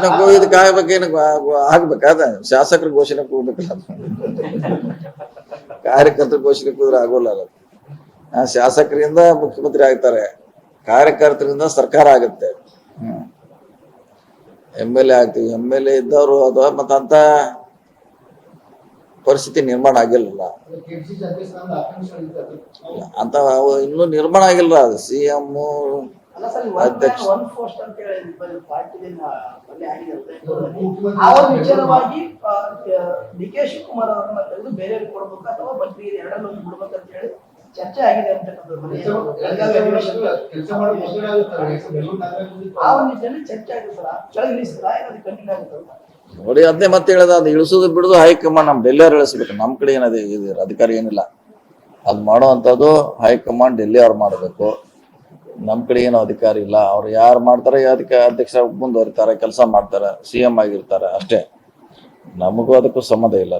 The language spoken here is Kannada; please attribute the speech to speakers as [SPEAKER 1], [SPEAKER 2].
[SPEAKER 1] ಘೋಷಣೆ ಇದಕ್ಕೆ ಆಗ್ಬೇಕೇನು ಆಗ್ಬೇಕಾದ ಶಾಸಕರ ಘೋಷಣೆ ಹೋಗ್ಬೇಕಲ್ಲ, ಕಾರ್ಯಕರ್ತರ ಘೋಷಣೆ ಕೂದ್ರೆ ಆಗೋಲ್ಲ. ಶಾಸಕರಿಂದ ಮುಖ್ಯಮಂತ್ರಿ ಆಗ್ತಾರೆ, ಕಾರ್ಯಕರ್ತರಿಂದ ಸರ್ಕಾರ ಆಗುತ್ತೆ. MLA ಆಗ್ತೀವಿ, MLA ಇದ್ದವರು ಅದು ಮತ್ತಂತ ಪರಿಸ್ಥಿತಿ ನಿರ್ಮಾಣ ಆಗಿಲ್ಲ ಅಂತ, ಇನ್ನೂ ನಿರ್ಮಾಣ ಆಗಿಲ್ಲ. ಅದು CM ಅಧ್ಯಕ್ಷ
[SPEAKER 2] ವಿಚಾರವಾಗಿ DK ಶಿವಕುಮಾರ್ ಅವರನ್ನ ತೆಗೆದು ಬೇರೆಯವ್ರಿಗೆ ಕೊಡಬೇಕು ಅಥವಾ ಮಂತ್ರಿ ಎರಡನ್ನೂ ಬಿಡ್ಬೇಕಂತ ಹೇಳಿ ಚರ್ಚೆ ಆಗಿದೆ ಅಂತಕ್ಕಂಥದ್ದು ಆ ನಿಟ್ಟಿನಲ್ಲಿ ಚರ್ಚೆ ಆಗುತ್ತೆ. ಕೆಳಗಿಳಿಸಿದ್ರ ಏನಾದ್ರು ಕಂಟಿನ್ಯೂ ಆಗುತ್ತಲ್ಲ
[SPEAKER 1] ನೋಡಿ. ಅದನ್ನೇ ಮತ್ತೆ ಹೇಳದ, ಅದು ಇಳಿಸೋದು ಬಿಡುದು ಹೈಕಮಾಂಡ್ ನಮ್ ಡೆಲ್ಲಿಯವ್ರು ಇಳಿಸ್ಬೇಕು. ನಮ್ ಕಡೆ ಏನದೆ ಇದು ಅಧಿಕಾರ ಏನಿಲ್ಲ. ಅದ್ ಮಾಡುವಂಥದ್ದು ಹೈಕಮಾಂಡ್ ಡೆಲ್ಲಿ ಅವ್ರು ಮಾಡಬೇಕು. ನಮ್ ಕಡೆ ಏನೋ ಅಧಿಕಾರ ಇಲ್ಲ. ಅವ್ರು ಯಾರು ಮಾಡ್ತಾರೆ ಅದಕ್ಕೆ ಅಧ್ಯಕ್ಷ ಮುಂದುವರಿತಾರೆ, ಕೆಲಸ ಮಾಡ್ತಾರೆ, CM ಆಗಿರ್ತಾರೆ ಅಷ್ಟೇ. ನಮಗೂ ಅದಕ್ಕೂ ಸಂಬಂಧ ಇಲ್ಲ.